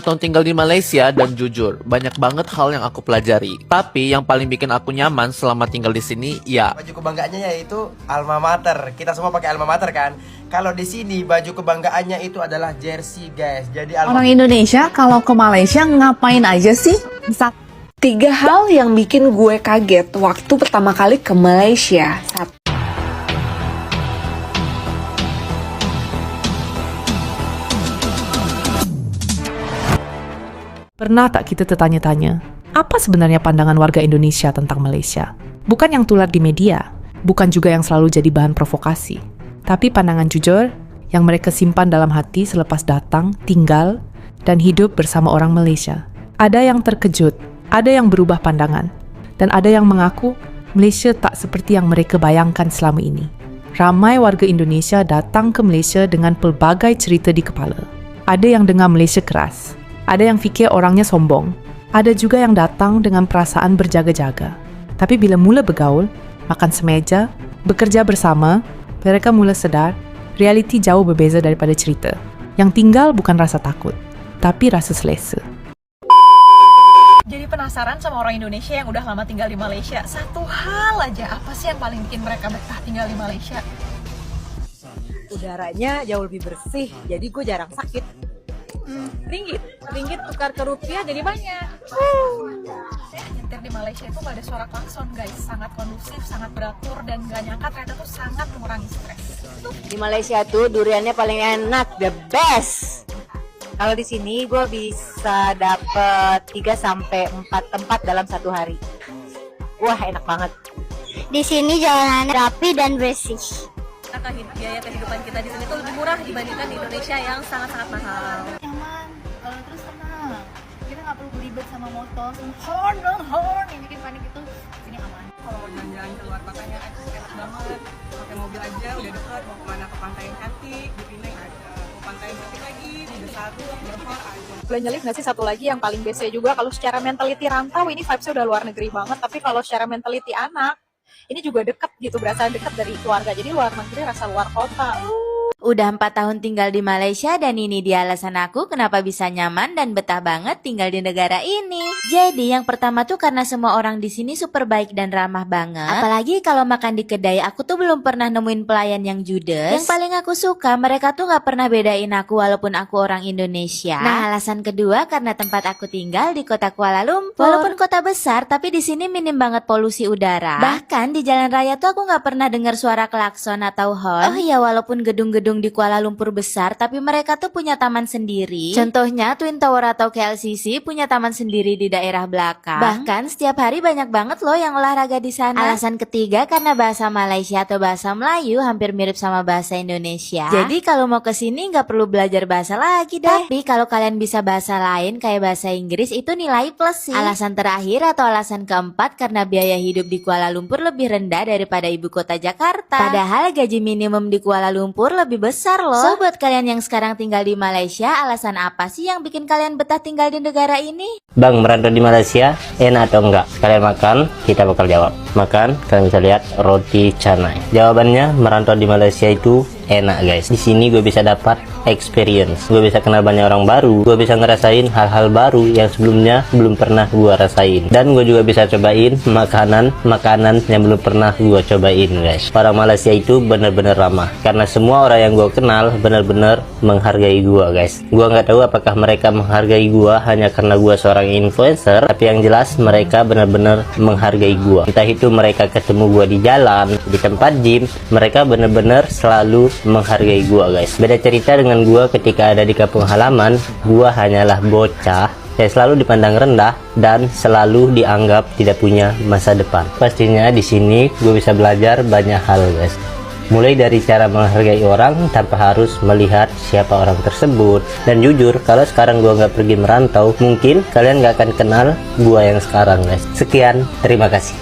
tahun tinggal di Malaysia dan jujur, banyak banget hal yang aku pelajari. Tapi yang paling bikin aku nyaman selama tinggal di sini, ya baju kebanggaannya yaitu alma mater. Kita semua pakai alma mater kan. Kalau di sini baju kebanggaannya itu adalah jersey, guys. Jadi Orang Indonesia kalau ke Malaysia ngapain aja sih? Tiga hal yang bikin gue kaget waktu pertama kali ke Malaysia. Pernah tak kita tertanya-tanya, apa sebenarnya pandangan warga Indonesia tentang Malaysia? Bukan yang tular di media, bukan juga yang selalu jadi bahan provokasi, tapi pandangan jujur yang mereka simpan dalam hati selepas datang, tinggal, dan hidup bersama orang Malaysia. Ada yang terkejut, ada yang berubah pandangan, dan ada yang mengaku Malaysia tak seperti yang mereka bayangkan selama ini. Ramai warga Indonesia datang ke Malaysia dengan pelbagai cerita di kepala. Ada yang dengar Malaysia keras, ada yang fikir orangnya sombong, ada juga yang datang dengan perasaan berjaga-jaga. Tapi bila mula bergaul, makan semeja, bekerja bersama, mereka mula sedar realiti jauh berbeza daripada cerita. Yang tinggal bukan rasa takut, tapi rasa selesa. Jadi penasaran sama orang Indonesia yang udah lama tinggal di Malaysia. Satu hal aja, apa sih yang paling bikin mereka betah tinggal di Malaysia? Udaranya jauh lebih bersih, jadi gue jarang sakit. Ringgit tukar ke rupiah jadi banyak. Nyetir di Malaysia itu gak ada suara klakson guys. Sangat kondusif, sangat beratur, dan gak nyangka ternyata tuh sangat mengurangi stres. Di Malaysia tuh duriannya paling enak, the best. Kalau di sini gue bisa dapet 3 sampai 4 tempat dalam satu hari. Wah, enak banget. Di sini jalanannya rapi dan bersih. Biaya kehidupan kita di sini tuh lebih murah dibandingkan di Indonesia yang sangat-sangat mahal. Nyaman, kalau terus tenang. Kita nggak perlu belibet sama motor, sama horn yang bikin panik itu. Sini aman. Kalau mau jalan-jalan keluar kotanya enak banget, pakai mobil aja udah dekat. Mau kemana, ke pantai yang cantik di Penang ada, mau pantai yang cantik lagi di Desaru, Johor ada. Boleh nyelip nggak sih satu lagi yang paling basic juga, kalau secara mentality rantau ini vibesnya udah luar negeri banget, tapi kalau secara mentality anak ini juga deket gitu, berasa deket dari keluarga, jadi luar negeri rasa luar kota. Udah 4 tahun tinggal di Malaysia dan ini dia alasan aku kenapa bisa nyaman dan betah banget tinggal di negara ini. Jadi yang pertama tuh karena semua orang di sini super baik dan ramah banget. Apalagi kalau makan di kedai, aku tuh belum pernah nemuin pelayan yang judes. Yang paling aku suka, mereka tuh gak pernah bedain aku walaupun aku orang Indonesia. Nah, alasan kedua karena tempat aku tinggal di kota Kuala Lumpur. Walaupun kota besar, tapi di sini minim banget polusi udara. Bahkan di jalan raya tuh aku gak pernah dengar suara klakson atau horn. Oh iya, walaupun gedung-gedung di Kuala Lumpur besar, tapi mereka tuh punya taman sendiri. Contohnya Twin Tower atau KLCC punya taman sendiri di daerah belakang. Bahkan setiap hari banyak banget loh yang olahraga di sana. Alasan ketiga karena bahasa Malaysia atau bahasa Melayu hampir mirip sama bahasa Indonesia. Jadi kalau mau ke sini nggak perlu belajar bahasa lagi deh. Tapi kalau kalian bisa bahasa lain kayak bahasa Inggris itu nilai plus sih. Alasan terakhir atau alasan keempat karena biaya hidup di Kuala Lumpur lebih rendah daripada ibu kota Jakarta. Padahal gaji minimum di Kuala Lumpur lebih besar loh. So buat kalian yang sekarang tinggal di Malaysia, alasan apa sih yang bikin kalian betah tinggal di negara ini? Bang, merantau di Malaysia enak atau enggak? Kalian makan, kita bakal jawab. Makan, kalian bisa lihat roti canai. Jawabannya, merantau di Malaysia itu enak guys. Di sini gue bisa dapat experience, gue bisa kenal banyak orang baru, gue bisa ngerasain hal-hal baru yang sebelumnya belum pernah gue rasain, dan gue juga bisa cobain makanan yang belum pernah gue cobain guys. Orang Malaysia itu bener-bener ramah, karena semua orang yang gue kenal bener-bener menghargai gue guys. Gue nggak tahu apakah mereka menghargai gue hanya karena gue seorang influencer, tapi yang jelas mereka bener-bener menghargai gue. Entah itu mereka ketemu gue di jalan, di tempat gym, mereka bener-bener selalu menghargai gua guys. Beda cerita dengan gua ketika ada di kampung halaman, gua hanyalah bocah yang selalu dipandang rendah dan selalu dianggap tidak punya masa depan. Pastinya di sini gua bisa belajar banyak hal guys. Mulai dari cara menghargai orang tanpa harus melihat siapa orang tersebut. Dan jujur, kalau sekarang gua nggak pergi merantau, mungkin kalian nggak akan kenal gua yang sekarang guys. Sekian, terima kasih.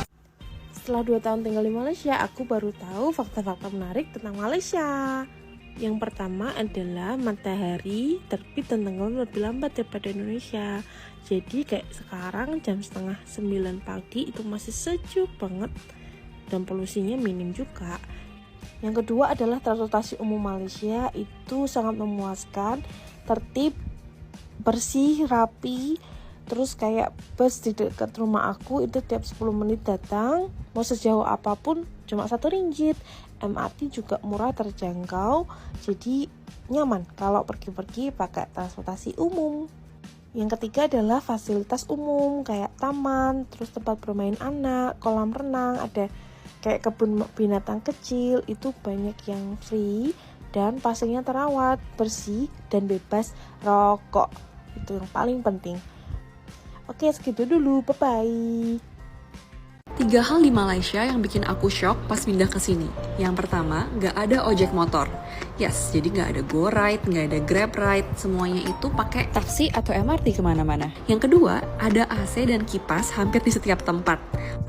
Setelah 2 tahun tinggal di Malaysia, aku baru tahu fakta-fakta menarik tentang Malaysia. Yang pertama adalah matahari terbit dan tenggelam lebih lambat daripada Indonesia. Jadi kayak sekarang jam setengah 9 pagi itu masih sejuk banget dan polusinya minim juga. Yang kedua adalah transportasi umum Malaysia itu sangat memuaskan, tertib, bersih, rapi. Terus kayak bus di dekat rumah aku itu tiap 10 menit datang, mau sejauh apapun cuma 1 ringgit. MRT juga murah, terjangkau, jadi nyaman kalau pergi-pergi pakai transportasi umum. Yang ketiga adalah fasilitas umum kayak taman, terus tempat bermain anak, kolam renang, ada kayak kebun binatang kecil, itu banyak yang free dan pastinya terawat, bersih dan bebas rokok. Itu yang paling penting. Oke, segitu dulu. Bye-bye. 3 hal di Malaysia yang bikin aku shock pas pindah ke sini. Yang pertama, nggak ada ojek motor. Yes, jadi nggak ada GoRide, nggak ada GrabRide, semuanya itu pakai taksi atau MRT kemana-mana. Yang kedua, ada AC dan kipas hampir di setiap tempat.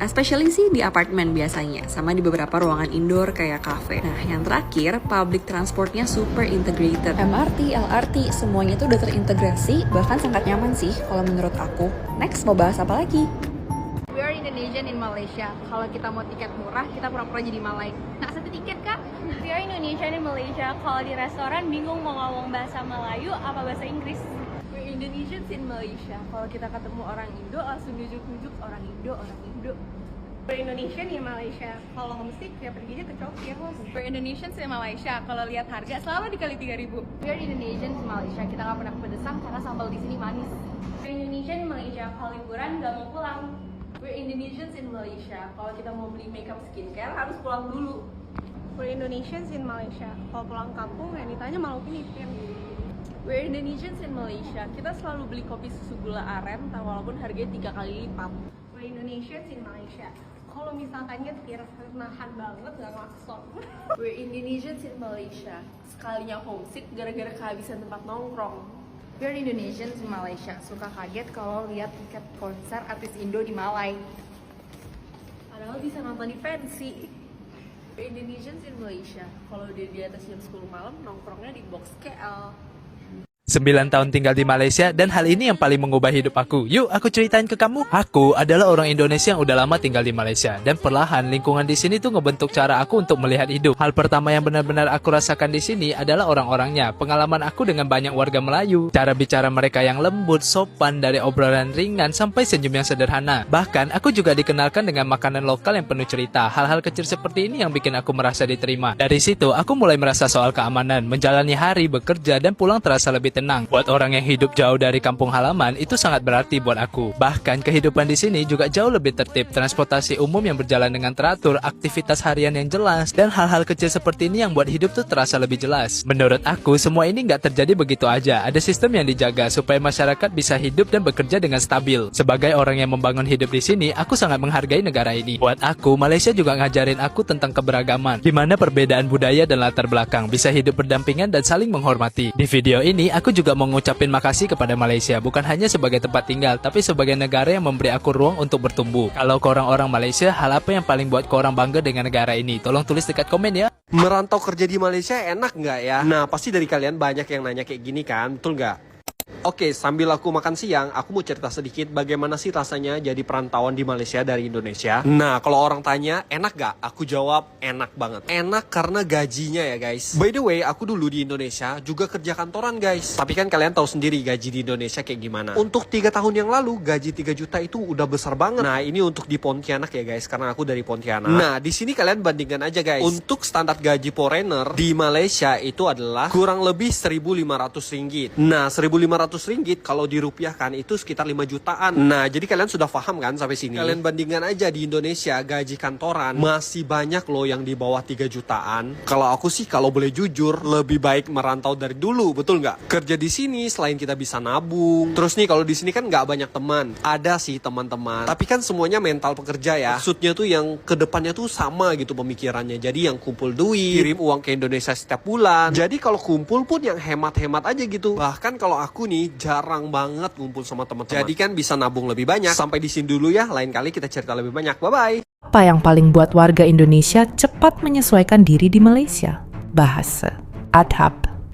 Especially sih di apartemen biasanya, sama di beberapa ruangan indoor kayak cafe. Nah, yang terakhir, public transportnya super integrated. MRT, LRT, semuanya itu udah terintegrasi, bahkan sangat nyaman sih kalau menurut aku. Next, mau bahas apa lagi? We are Indonesian in Malaysia. Kalau kita mau tiket murah, kita pura-pura jadi Malay. Nah, 1 tiket, Kak? We are Indonesian in Malaysia. Kalau di restoran bingung mau ngomong bahasa Melayu apa bahasa Inggris. We're Indonesians in Malaysia. Kalau kita ketemu orang Indo, langsung nunjuk-nunjuk orang Indo, orang Indo. We're Indonesian in Malaysia. Kalau homesick, ya perginya ke Chowkir. We're Indonesians in Malaysia. Kalau lihat harga, selalu dikali 3.000. We are Indonesians in Malaysia. Kita nggak pernah kepedesan karena sambal di sini manis. We're Indonesian in Malaysia. Kalau liburan nggak mau pulang. We're Indonesians in Malaysia. Kalau kita mau beli makeup skincare, harus pulang dulu. We're Indonesians in Malaysia. Kalau pulang kampung, yang ditanya malu pinipin. We're Indonesians in Malaysia. Kita selalu beli kopi susu gula aren, walaupun harganya 3 kali lipat. We're Indonesians in Malaysia. Kalau misalkan nyetir, nahan banget, gak ngelakson. We're Indonesians in Malaysia. Sekalinya homesick gara-gara kehabisan tempat nongkrong. We're Indonesians in Malaysia. Suka kaget kalau lihat tiket konser artis Indo di Malay. Padahal bisa nonton di fancy. We're Indonesians in Malaysia. Kalau udah di atas jam 10 malam, nongkrongnya di box KL. 9 tahun tinggal di Malaysia dan hal ini yang paling mengubah hidup aku. Yuk, aku ceritain ke kamu. Aku adalah orang Indonesia yang udah lama tinggal di Malaysia dan perlahan lingkungan di sini tuh ngebentuk cara aku untuk melihat hidup. Hal pertama yang benar-benar aku rasakan di sini adalah orang-orangnya. Pengalaman aku dengan banyak warga Melayu, cara bicara mereka yang lembut, sopan, dari obrolan ringan sampai senyum yang sederhana. Bahkan aku juga dikenalkan dengan makanan lokal yang penuh cerita. Hal-hal kecil seperti ini yang bikin aku merasa diterima. Dari situ aku mulai merasa soal keamanan, menjalani hari, bekerja dan pulang terasa lebih tenang. Buat orang yang hidup jauh dari kampung halaman, itu sangat berarti buat aku. Bahkan kehidupan di sini juga jauh lebih tertib. Transportasi umum yang berjalan dengan teratur, aktivitas harian yang jelas, dan hal-hal kecil seperti ini yang buat hidup tuh terasa lebih jelas. Menurut aku, semua ini nggak terjadi begitu aja. Ada sistem yang dijaga supaya masyarakat bisa hidup dan bekerja dengan stabil. Sebagai orang yang membangun hidup di sini, aku sangat menghargai negara ini. Buat aku, Malaysia juga ngajarin aku tentang keberagaman, gimana perbedaan budaya dan latar belakang bisa hidup berdampingan dan saling menghormati. Di video ini, aku juga mau ngucapin makasih kepada Malaysia, bukan hanya sebagai tempat tinggal, tapi sebagai negara yang memberi aku ruang untuk bertumbuh. Kalau ke orang-orang Malaysia, hal apa yang paling buat korang bangga dengan negara ini? Tolong tulis dekat komen ya. Merantau kerja di Malaysia enak nggak ya? Nah, pasti dari kalian banyak yang nanya kayak gini kan, betul nggak? Oke, sambil aku makan siang, aku mau cerita sedikit bagaimana sih rasanya jadi perantauan di Malaysia dari Indonesia. Nah, kalau orang tanya, enak gak? Aku jawab, enak banget. Enak karena gajinya ya guys. By the way, aku dulu di Indonesia juga kerja kantoran guys. Tapi kan kalian tahu sendiri gaji di Indonesia kayak gimana. Untuk 3 tahun yang lalu, gaji 3 juta itu udah besar banget. Nah, ini untuk di Pontianak ya guys, karena aku dari Pontianak. Nah, di sini kalian bandingkan aja guys. Untuk standar gaji foreigner di Malaysia itu adalah kurang lebih 1.500 ringgit. Nah, 1.500 ringgit kalau dirupiahkan itu sekitar 5 jutaan. Nah, jadi kalian sudah paham kan sampai sini? Kalian bandingkan aja di Indonesia gaji kantoran masih banyak loh yang di bawah 3 jutaan. Kalau aku sih kalau boleh jujur lebih baik merantau dari dulu, betul nggak? Kerja di sini selain kita bisa nabung. Terus nih kalau di sini kan nggak banyak teman. Ada sih teman-teman. Tapi kan semuanya mental pekerja ya. Maksudnya tuh yang kedepannya tuh sama gitu pemikirannya. Jadi yang kumpul duit, kirim uang ke Indonesia setiap bulan. Jadi kalau kumpul pun yang hemat-hemat aja gitu. Bahkan kalau aku nih jarang banget ngumpul sama teman-teman. Jadi kan bisa nabung lebih banyak. Sampai di sini dulu ya. Lain kali kita cerita lebih banyak. Bye-bye. Apa yang paling buat warga Indonesia cepat menyesuaikan diri di Malaysia? Bahasa, adab,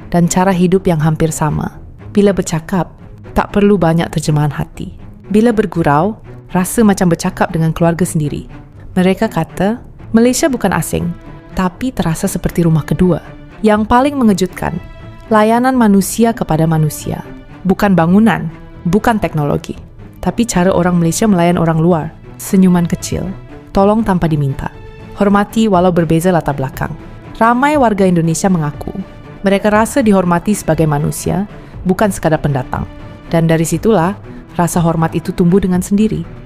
dan cara hidup yang hampir sama. Bila bercakap, tak perlu banyak terjemahan hati. Bila bergurau, rasa macam bercakap dengan keluarga sendiri. Mereka kata, Malaysia bukan asing, tapi terasa seperti rumah kedua. Yang paling mengejutkan, layanan manusia kepada manusia. Bukan bangunan, bukan teknologi, tapi cara orang Malaysia melayan orang luar. Senyuman kecil, tolong tanpa diminta, hormati walau berbeza latar belakang. Ramai warga Indonesia mengaku mereka rasa dihormati sebagai manusia, bukan sekadar pendatang. Dan dari situlah rasa hormat itu tumbuh dengan sendiri.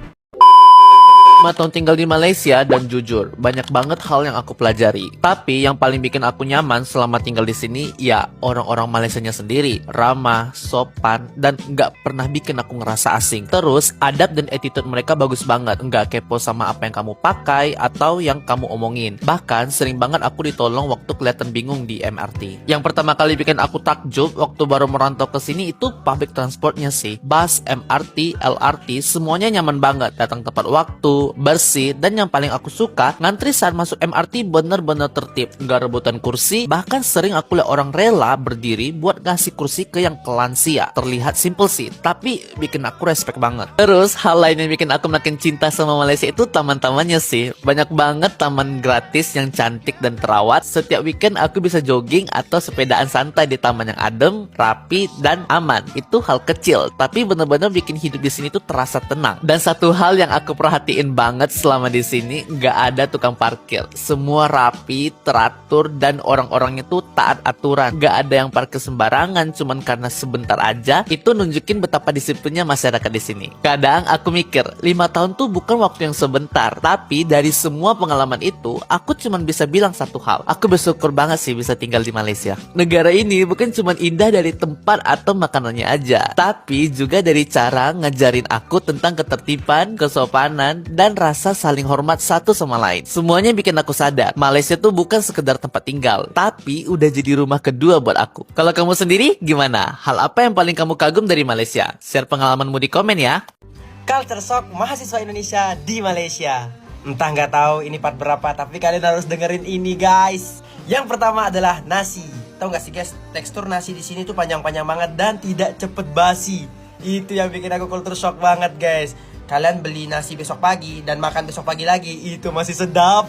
5 tahun tinggal di Malaysia dan jujur, banyak banget hal yang aku pelajari. Tapi yang paling bikin aku nyaman selama tinggal di sini, ya orang-orang Malaysianya sendiri. Ramah, sopan, dan nggak pernah bikin aku ngerasa asing. Terus, adab dan attitude mereka bagus banget. Nggak kepo sama apa yang kamu pakai atau yang kamu omongin. Bahkan, sering banget aku ditolong waktu kelihatan bingung di MRT. Yang pertama kali bikin aku takjub waktu baru merantau ke sini itu public transportnya sih. Bus, MRT, LRT, semuanya nyaman banget. Datang tepat waktu, bersih, dan yang paling aku suka, ngantri saat masuk MRT bener-bener tertib, nggak rebutan kursi. Bahkan sering aku lihat orang rela berdiri buat ngasih kursi ke yang kelansia. Terlihat simple sih, tapi bikin aku respect banget. Terus hal lain yang bikin aku makin cinta sama Malaysia itu taman-tamannya sih. Banyak banget taman gratis yang cantik dan terawat. Setiap weekend aku bisa jogging atau sepedaan santai di taman yang adem, rapi, dan aman. Itu hal kecil, tapi bener-bener bikin hidup di sini tuh terasa tenang. Dan satu hal yang aku perhatiin banget selama di sini, nggak ada tukang parkir. Semua rapi, teratur, dan orang-orangnya tuh taat aturan. Nggak ada yang parkir sembarangan cuman karena sebentar aja. Itu nunjukin betapa disiplinnya masyarakat di sini. Kadang aku mikir, 5 tahun tuh bukan waktu yang sebentar. Tapi dari semua pengalaman itu, aku cuman bisa bilang satu hal. Aku bersyukur banget sih bisa tinggal di Malaysia. Negara ini bukan cuman indah dari tempat atau makanannya aja, tapi juga dari cara ngajarin aku tentang ketertiban, kesopanan, dan rasa saling hormat satu sama lain. Semuanya bikin aku sadar, Malaysia tuh bukan sekedar tempat tinggal, tapi udah jadi rumah kedua buat aku. Kalau kamu sendiri, gimana? Hal apa yang paling kamu kagum dari Malaysia? Share pengalamanmu di komen ya. Culture Shock mahasiswa Indonesia di Malaysia. Entah nggak tahu ini part berapa, tapi kalian harus dengerin ini guys. Yang pertama adalah nasi. Tahu nggak sih guys, tekstur nasi di sini tuh panjang-panjang banget dan tidak cepet basi. Itu yang bikin aku culture shock banget guys. Kalian beli nasi besok pagi dan makan besok pagi lagi, itu masih sedap.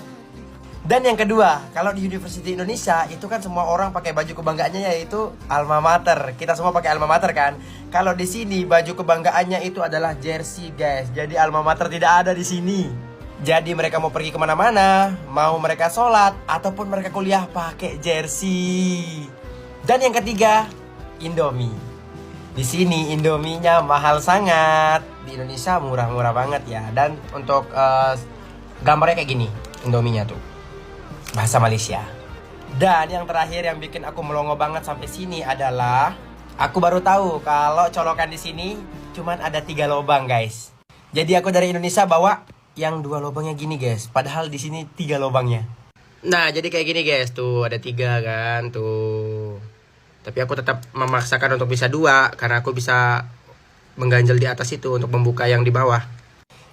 Dan yang kedua, kalau di University Indonesia itu kan semua orang pakai baju kebanggaannya yaitu alma mater. Kita semua pakai alma mater kan. Kalau di sini baju kebanggaannya itu adalah jersey guys. Jadi alma mater tidak ada di sini. Jadi mereka mau pergi kemana-mana, mau mereka sholat ataupun mereka kuliah pakai jersey. Dan yang ketiga, Indomie. Di sini Indominya mahal sangat. Di Indonesia murah-murah banget ya. Dan untuk gambarnya kayak gini Indominya tuh, bahasa Malaysia. Dan yang terakhir yang bikin aku melongo banget sampai sini adalah aku baru tahu kalau colokan di sini cuman ada 3 lubang guys. Jadi aku dari Indonesia bawa yang 2 lubangnya gini guys. Padahal di sini 3 lubangnya. Nah jadi kayak gini guys, tuh ada 3 kan tuh. Tapi aku tetap memaksakan untuk bisa 2 karena aku bisa mengganjal di atas itu untuk membuka yang di bawah.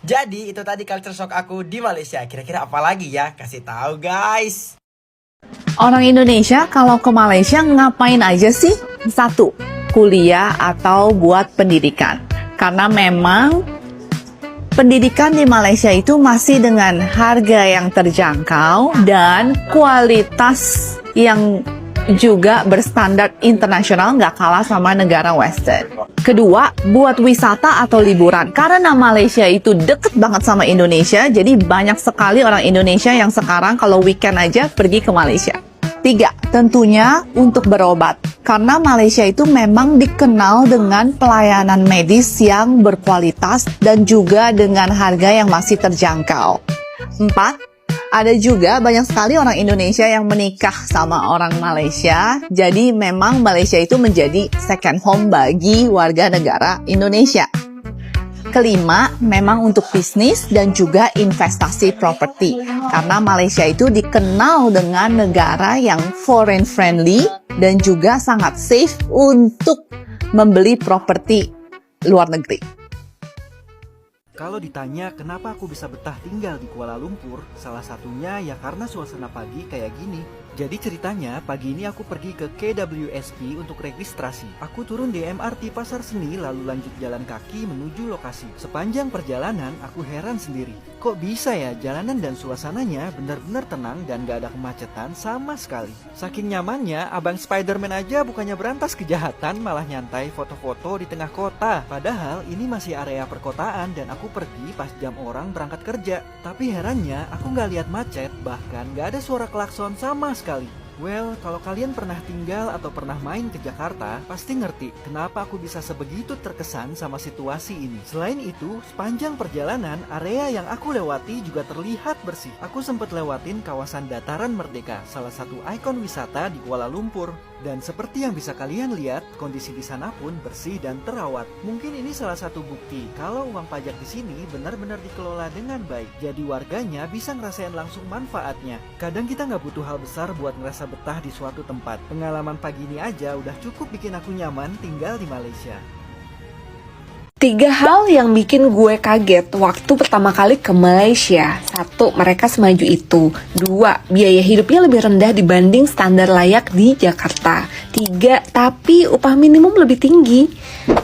Jadi itu tadi culture shock aku di Malaysia. Kira-kira apa lagi ya? Kasih tahu guys. Orang Indonesia kalau ke Malaysia ngapain aja sih? 1, kuliah atau buat pendidikan. Karena memang pendidikan di Malaysia itu masih dengan harga yang terjangkau dan kualitas yang juga berstandar internasional, nggak kalah sama negara western. Kedua, buat wisata atau liburan. Karena Malaysia itu deket banget sama Indonesia, jadi banyak sekali orang Indonesia yang sekarang kalau weekend aja pergi ke Malaysia. 3, tentunya untuk berobat. Karena Malaysia itu memang dikenal dengan pelayanan medis yang berkualitas dan juga dengan harga yang masih terjangkau. 4, ada juga banyak sekali orang Indonesia yang menikah sama orang Malaysia. Jadi memang Malaysia itu menjadi second home bagi warga negara Indonesia. 5, memang untuk bisnis dan juga investasi properti. Karena Malaysia itu dikenal dengan negara yang foreign friendly dan juga sangat safe untuk membeli properti luar negeri. Kalau ditanya kenapa aku bisa betah tinggal di Kuala Lumpur, salah satunya ya karena suasana pagi kayak gini. Jadi ceritanya, pagi ini aku pergi ke KWSP untuk registrasi. Aku turun di MRT Pasar Seni lalu lanjut jalan kaki menuju lokasi. Sepanjang perjalanan, aku heran sendiri. Kok bisa ya jalanan dan suasananya benar-benar tenang dan gak ada kemacetan sama sekali. Saking nyamannya, abang Spiderman aja bukannya berantas kejahatan, malah nyantai foto-foto di tengah kota. Padahal ini masih area perkotaan dan aku pergi pas jam orang berangkat kerja. Tapi herannya, aku gak lihat macet, bahkan gak ada suara klakson sama sekali. Well, kalau kalian pernah tinggal atau pernah main ke Jakarta, pasti ngerti kenapa aku bisa sebegitu terkesan sama situasi ini. Selain itu, sepanjang perjalanan, area yang aku lewati juga terlihat bersih. Aku sempat lewatin kawasan Dataran Merdeka, salah satu ikon wisata di Kuala Lumpur. Dan seperti yang bisa kalian lihat, kondisi di sana pun bersih dan terawat. Mungkin ini salah satu bukti kalau uang pajak di sini benar-benar dikelola dengan baik. Jadi warganya bisa ngerasain langsung manfaatnya. Kadang kita nggak butuh hal besar buat ngerasa betah di suatu tempat. Pengalaman pagi ini aja udah cukup bikin aku nyaman tinggal di Malaysia. 3 hal yang bikin gue kaget waktu pertama kali ke Malaysia. 1. Mereka semaju itu. 2. Biaya hidupnya lebih rendah dibanding standar layak di Jakarta. 3. Tapi upah minimum lebih tinggi.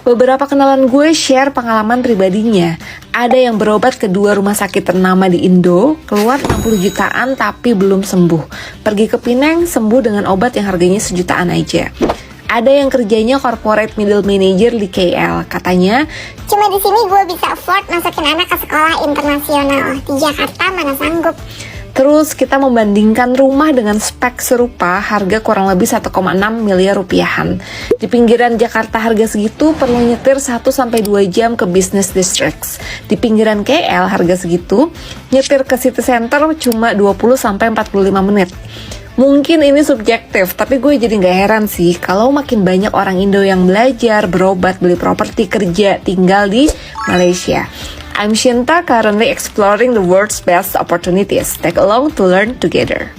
Beberapa kenalan gue share pengalaman pribadinya. Ada yang berobat ke 2 rumah sakit ternama di Indo, keluar 60 jutaan tapi belum sembuh. Pergi ke Penang, sembuh dengan obat yang harganya sejutaan aja. Ada yang kerjanya corporate middle manager di KL. Katanya, cuma di sini gue bisa afford masukin anak ke sekolah internasional. Di Jakarta mana sanggup. Terus kita membandingkan rumah dengan spek serupa, harga kurang lebih 1,6 miliar rupiahan. Di pinggiran Jakarta harga segitu perlu nyetir 1-2 jam ke business districts. Di pinggiran KL harga segitu, nyetir ke city center cuma 20-45 menit. Mungkin ini subjektif, tapi gue jadi gak heran sih kalau makin banyak orang Indo yang belajar, berobat, beli properti, kerja, tinggal di Malaysia. I'm Shinta, currently exploring the world's best opportunities. Take along to learn together.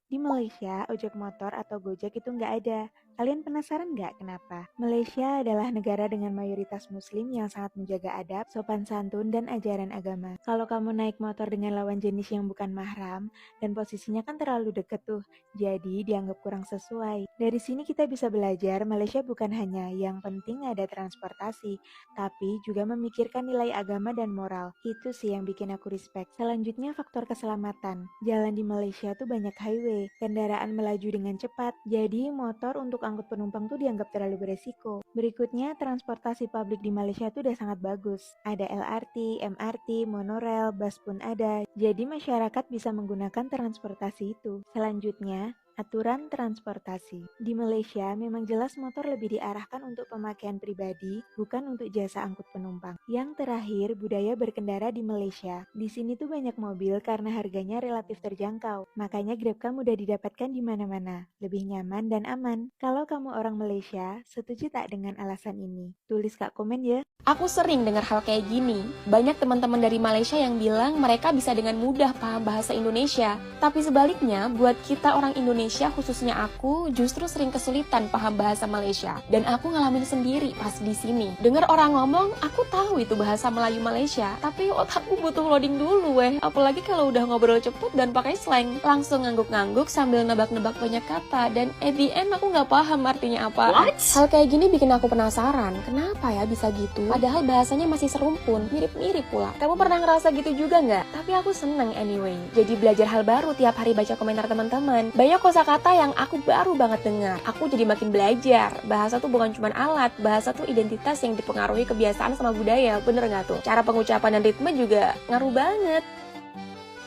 Di Malaysia, ojek motor atau Gojek itu nggak ada. Kalian penasaran nggak kenapa? Malaysia adalah negara dengan mayoritas muslim yang sangat menjaga adab, sopan santun, dan ajaran agama. Kalau kamu naik motor dengan lawan jenis yang bukan mahram, dan posisinya kan terlalu deket tuh, jadi dianggap kurang sesuai. Dari sini kita bisa belajar, Malaysia bukan hanya yang penting ada transportasi, tapi juga memikirkan nilai agama dan moral. Itu sih yang bikin aku respect. Selanjutnya faktor keselamatan. Jalan di Malaysia tuh banyak highway, kendaraan melaju dengan cepat, jadi motor untuk angkut penumpang tuh dianggap terlalu beresiko. Berikutnya, transportasi publik di Malaysia tuh udah sangat bagus. Ada LRT, MRT, monorail, bus pun ada. Jadi masyarakat bisa menggunakan transportasi itu. Selanjutnya, aturan transportasi. Di Malaysia memang jelas motor lebih diarahkan untuk pemakaian pribadi, bukan untuk jasa angkut penumpang. Yang terakhir, budaya berkendara di Malaysia. Di sini tuh banyak mobil karena harganya relatif terjangkau. Makanya GrabCar mudah didapatkan di mana-mana, lebih nyaman dan aman. Kalau kamu orang Malaysia, setuju tak dengan alasan ini? Tulis Kak komen ya. Aku sering dengar hal kayak gini. Banyak teman-teman dari Malaysia yang bilang mereka bisa dengan mudah paham bahasa Indonesia. Tapi sebaliknya, buat kita orang Indonesia, khususnya aku, justru sering kesulitan paham bahasa Malaysia. Dan aku ngalamin sendiri pas di sini. Dengar orang ngomong, aku tahu itu bahasa Melayu Malaysia, tapi otakku butuh loading dulu weh. Apalagi kalau udah ngobrol cepet dan pakai slang. Langsung ngangguk-ngangguk sambil nebak-nebak banyak kata, dan at the end aku nggak paham artinya apa. Hal kayak gini bikin aku penasaran, kenapa ya bisa gitu? Padahal bahasanya masih serumpun, mirip-mirip pula. Kamu pernah ngerasa gitu juga nggak? Tapi aku seneng anyway. Jadi belajar hal baru tiap hari baca komentar teman-teman. Banyak kosakata yang aku baru banget dengar. Aku jadi makin belajar. Bahasa tuh bukan cuma alat, bahasa tuh identitas yang dipengaruhi kebiasaan sama budaya. Bener nggak tuh? Cara pengucapan dan ritme juga ngaruh banget.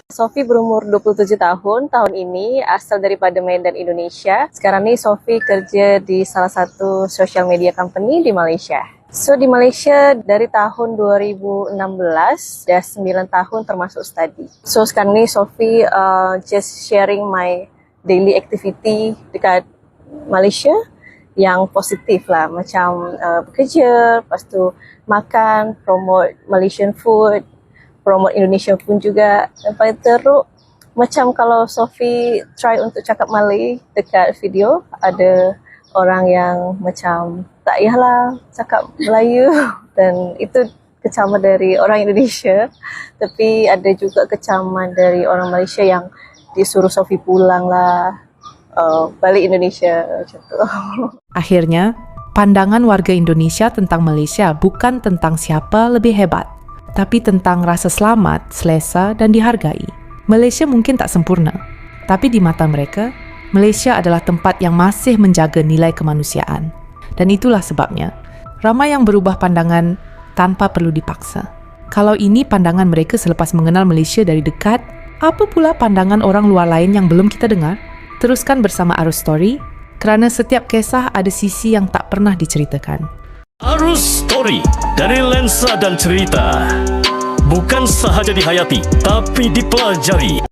Sofi berumur 27 tahun ini, asal daripada Medan, Indonesia. Sekarang nih Sofi kerja di salah satu social media company di Malaysia. So di Malaysia dari tahun 2016, udah 9 tahun termasuk study. So sekarang nih Sofi just sharing my daily activity dekat Malaysia yang positif lah, macam bekerja, lepas tu makan, promote Malaysian food, promote Indonesia pun juga. Dan paling teruk, macam kalau Sofi try untuk cakap Malay dekat video, ada orang yang macam tak payahlah cakap Melayu dan itu kecaman dari orang Indonesia, tapi ada juga kecaman dari orang Malaysia yang disuruh Sophie pulang lah, balik Indonesia macam tu. Akhirnya, pandangan warga Indonesia tentang Malaysia bukan tentang siapa lebih hebat, tapi tentang rasa selamat, selesa, dan dihargai. Malaysia mungkin tak sempurna, tapi di mata mereka, Malaysia adalah tempat yang masih menjaga nilai kemanusiaan. Dan itulah sebabnya, ramai yang berubah pandangan tanpa perlu dipaksa. Kalau ini pandangan mereka selepas mengenal Malaysia dari dekat, apa pula pandangan orang luar lain yang belum kita dengar? Teruskan bersama Arus Story, kerana setiap kisah ada sisi yang tak pernah diceritakan. Arus Story, dari lensa dan cerita. Bukan sahaja dihayati, tapi dipelajari.